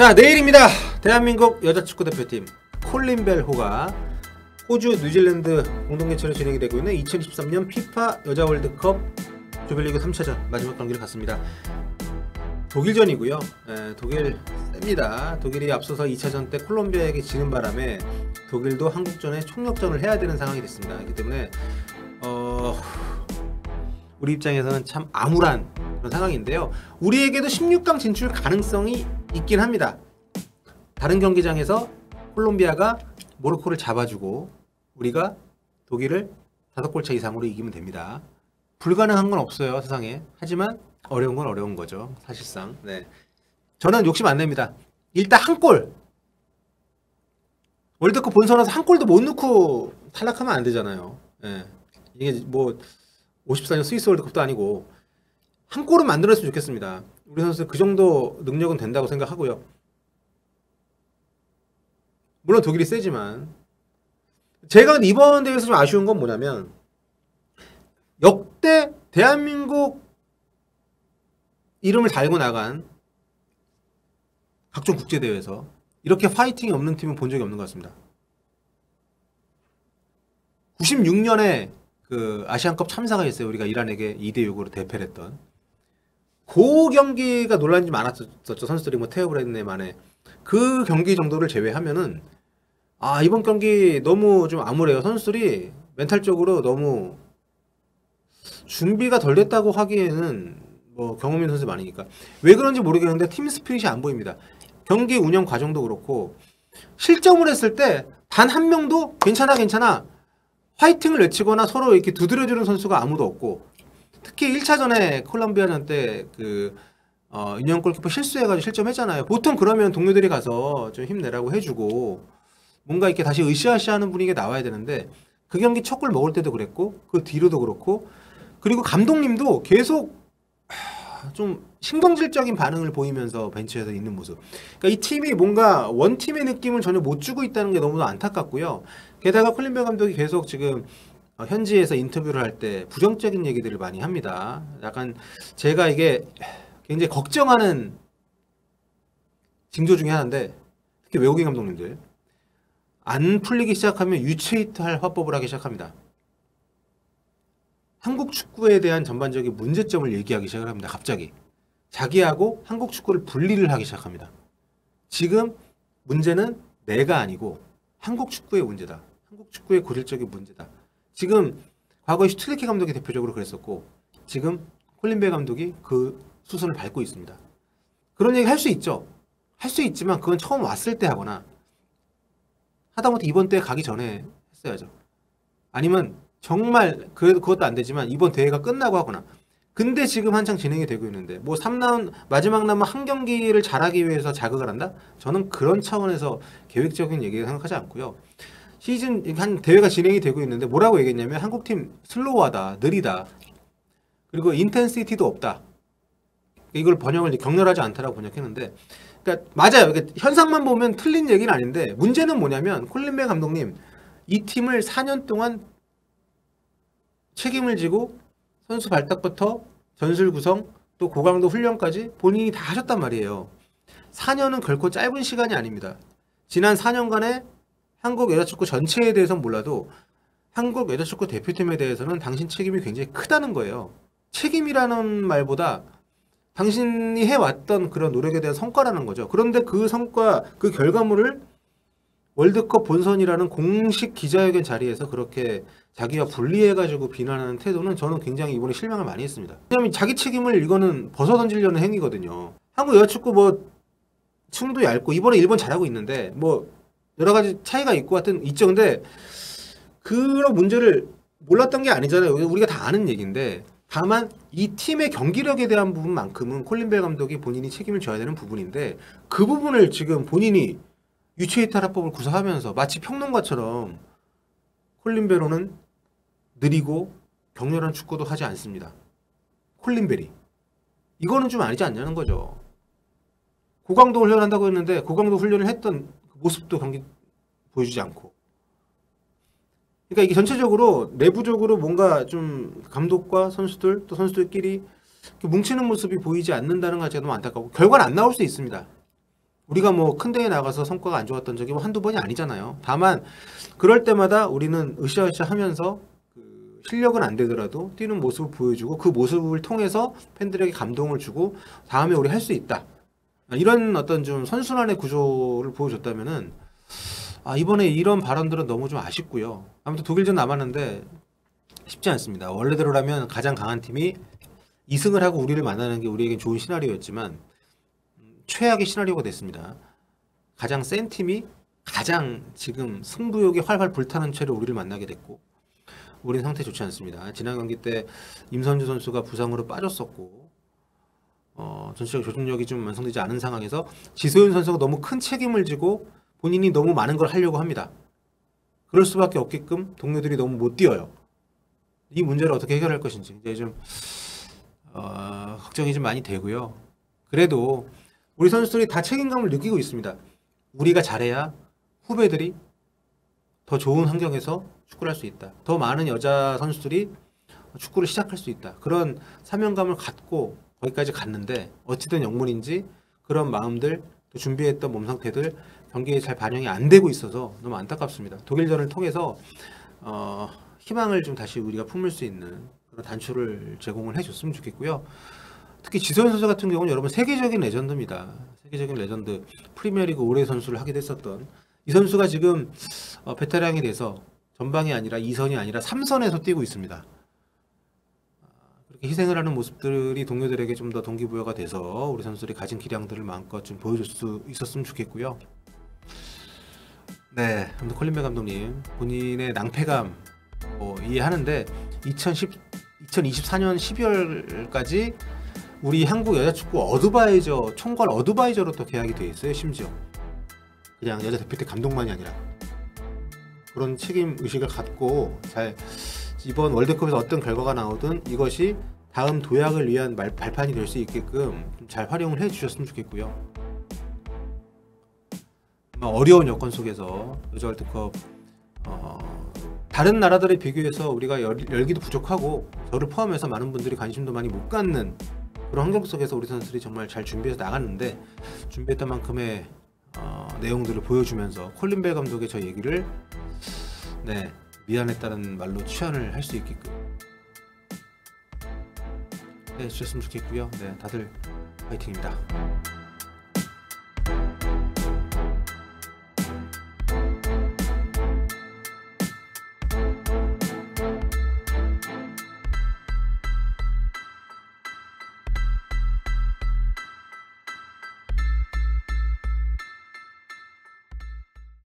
자, 내일입니다. 대한민국 여자축구대표팀 콜린 벨호가 호주, 뉴질랜드 공동개최로 진행이 되고 있는 2023년 피파 여자 월드컵 조별리그 3차전 마지막 경기를 갔습니다. 독일전이고요. 독일 셉니다. 독일이 앞서서 2차전 때 콜롬비아에게 지는 바람에 독일도 한국전에 총력전을 해야 되는 상황이 됐습니다. 그렇기 때문에 우리 입장에서는 참 암울한 그런 상황인데요. 우리에게도 16강 진출 가능성이 있긴 합니다. 다른 경기장에서 콜롬비아가 모로코를 잡아주고 우리가 독일을 5골차 이상으로 이기면 됩니다. 불가능한 건 없어요, 세상에. 하지만 어려운 건 어려운 거죠, 사실상. 네. 저는 욕심 안 냅니다. 일단 한 골! 월드컵 본선에서 한 골도 못 넣고 탈락하면 안 되잖아요. 네. 이게 뭐 54년 스위스 월드컵도 아니고 한 골은 만들었으면 좋겠습니다. 우리 선수 그 정도 능력은 된다고 생각하고요. 물론 독일이 세지만 제가 이번 대회에서 좀 아쉬운 건 뭐냐면 역대 대한민국 이름을 달고 나간 각종 국제대회에서 이렇게 파이팅이 없는 팀은 본 적이 없는 것 같습니다. 96년에 그 아시안컵 참사가 있어요. 우리가 이란에게 2대6으로 대패를 했던 그 경기가 논란이 많았었죠. 선수들이 뭐 테오 브레드네만에 그 경기 정도를 제외하면은 이번 경기 너무 좀 암울해요. 선수들이 멘탈적으로 너무 준비가 덜 됐다고 하기에는 뭐 경험 있는 선수 많으니까 왜 그런지 모르겠는데 팀 스피릿이 안 보입니다. 경기 운영 과정도 그렇고 실점을 했을 때 단 한 명도 괜찮아 화이팅을 외치거나 서로 이렇게 두드려주는 선수가 아무도 없고 특히 1차전에 콜롬비아전 때 그 인형 골키퍼 실수해가지고 실점했잖아요. 보통 그러면 동료들이 가서 좀 힘내라고 해주고 뭔가 이렇게 다시 으쌰으쌰하는 분위기가 나와야 되는데 그 경기 첫 골 먹을 때도 그랬고 그 뒤로도 그렇고 그리고 감독님도 계속 좀 신경질적인 반응을 보이면서 벤치에서 있는 모습. 그러니까 이 팀이 뭔가 원팀의 느낌을 전혀 못 주고 있다는 게 너무나 안타깝고요. 게다가 콜린벨 감독이 계속 지금 현지에서 인터뷰를 할 때 부정적인 얘기들을 많이 합니다. 약간 제가 이게 굉장히 걱정하는 징조 중에 하나인데 특히 외국인 감독님들 안 풀리기 시작하면 유체이트할 화법을 하기 시작합니다. 한국 축구에 대한 전반적인 문제점을 얘기하기 시작을 합니다. 갑자기 자기하고 한국 축구를 분리를 하기 시작합니다. 지금 문제는 내가 아니고 한국 축구의 문제다. 한국 축구의 고질적인 문제다. 지금 과거에 슈틸리케 감독이 대표적으로 그랬었고 지금 콜린벨 감독이 그 수순을 밟고 있습니다. 그런 얘기 할 수 있죠. 할 수 있지만 그건 처음 왔을 때 하거나 하다못해 이번 대회 가기 전에 했어야죠. 아니면 정말 그것도 안 되지만 이번 대회가 끝나고 하거나. 근데 지금 한창 진행이 되고 있는데 뭐 3라운드 마지막 남은 한 경기를 잘하기 위해서 자극을 한다? 저는 그런 차원에서 계획적인 얘기를 생각하지 않고요. 시즌 한 대회가 진행이 되고 있는데 뭐라고 얘기했냐면 한국팀 슬로우하다, 느리다, 그리고 인텐시티도 없다. 이걸 번역을 격렬하지 않다라고 번역했는데, 그러니까 맞아요. 그러니까 현상만 보면 틀린 얘기는 아닌데 문제는 뭐냐면 콜린벨 감독님 이 팀을 4년 동안 책임을 지고 선수 발탁부터 전술 구성 또 고강도 훈련까지 본인이 다 하셨단 말이에요. 4년은 결코 짧은 시간이 아닙니다. 지난 4년간의 한국 여자축구 전체에 대해서는 몰라도 한국 여자축구 대표팀에 대해서는 당신 책임이 굉장히 크다는 거예요. 책임이라는 말보다 당신이 해왔던 그런 노력에 대한 성과라는 거죠. 그런데 그 성과, 그 결과물을 월드컵 본선이라는 공식 기자회견 자리에서 그렇게 자기와 분리해가지고 비난하는 태도는 저는 굉장히 이번에 실망을 많이 했습니다. 왜냐하면 자기 책임을 이거는 벗어던지려는 행위거든요. 한국 여자축구 뭐 층도 얇고 이번에 일본 잘하고 있는데 뭐 여러 가지 차이가 있고 하여튼 있죠. 근데 그런 문제를 몰랐던 게 아니잖아요. 우리가 다 아는 얘기인데 다만 이 팀의 경기력에 대한 부분만큼은 콜린벨 감독이 본인이 책임을 져야 되는 부분인데 그 부분을 지금 본인이 유체이탈 합법을 구사하면서 마치 평론가처럼 콜린벨호는 느리고 격렬한 축구도 하지 않습니다. 콜린벨이. 이거는 좀 아니지 않냐는 거죠. 고강도 훈련한다고 했는데 고강도 훈련을 했던 모습도 경기 보여주지 않고. 그러니까 이게 전체적으로 내부적으로 뭔가 좀 감독과 선수들 또 선수들끼리 뭉치는 모습이 보이지 않는다는 것 자체가 너무 안타깝고 결과는 안 나올 수 있습니다. 우리가 뭐 큰 대회 나가서 성과가 안 좋았던 적이 뭐 한두 번이 아니잖아요. 다만 그럴 때마다 우리는 으쌰으쌰 하면서 그 실력은 안 되더라도 뛰는 모습을 보여주고 그 모습을 통해서 팬들에게 감동을 주고 다음에 우리 할 수 있다. 이런 어떤 좀 선순환의 구조를 보여줬다면은 이번에 이런 발언들은 너무 좀 아쉽고요. 아무튼 독일전 남았는데 쉽지 않습니다. 원래대로라면 가장 강한 팀이 2승을 하고 우리를 만나는 게 우리에겐 좋은 시나리오였지만 최악의 시나리오가 됐습니다. 가장 센 팀이 가장 지금 승부욕이 활활 불타는 채로 우리를 만나게 됐고 우리는 상태 좋지 않습니다. 지난 경기 때 임선주 선수가 부상으로 빠졌었고 전체적 조직력이 좀 완성되지 않은 상황에서 지소연 선수가 너무 큰 책임을 지고 본인이 너무 많은 걸 하려고 합니다. 그럴 수밖에 없게끔 동료들이 너무 못 뛰어요. 이 문제를 어떻게 해결할 것인지 이제 좀 걱정이 좀 많이 되고요. 그래도 우리 선수들이 다 책임감을 느끼고 있습니다. 우리가 잘해야 후배들이 더 좋은 환경에서 축구를 할 수 있다. 더 많은 여자 선수들이 축구를 시작할 수 있다. 그런 사명감을 갖고 거기까지 갔는데 어찌된 영문인지 그런 마음들 또 준비했던 몸 상태들 경기에 잘 반영이 안 되고 있어서 너무 안타깝습니다. 독일전을 통해서 희망을 좀 다시 우리가 품을 수 있는 그런 단초를 제공을 해줬으면 좋겠고요. 특히 지소연 선수 같은 경우는 여러분 세계적인 레전드입니다. 세계적인 레전드, 프리미어리그 올해 선수를 하게 됐었던 이 선수가 지금 베테랑이 돼서 전방이 아니라 2선이 아니라 3선에서 뛰고 있습니다. 그렇게 희생을 하는 모습들이 동료들에게 좀 더 동기부여가 돼서 우리 선수들이 가진 기량들을 마음껏 좀 보여줄 수 있었으면 좋겠고요. 네, 아무튼 콜린벨 감독님 본인의 낭패감 이해하는데 2024년 12월까지 우리 한국 여자축구 어드바이저 총괄 어드바이저로 또 계약이 돼 있어요. 심지어 그냥 여자 대표팀 감독만이 아니라 그런 책임 의식을 갖고 잘 이번 월드컵에서 어떤 결과가 나오든 이것이 다음 도약을 위한 발판이 될 수 있게끔 잘 활용을 해 주셨으면 좋겠고요. 어려운 여건 속에서 여자 월드컵 다른 나라들에 비교해서 우리가 열기도 부족하고 저를 포함해서 많은 분들이 관심도 많이 못 갖는 그런 환경 속에서 우리 선수들이 정말 잘 준비해서 나갔는데 준비했던 만큼의 내용들을 보여주면서 콜린벨 감독의 저 얘기를 미안했다는 말로 취한을 할 수 있게끔 해주셨으면 좋겠고요. 다들 파이팅입니다.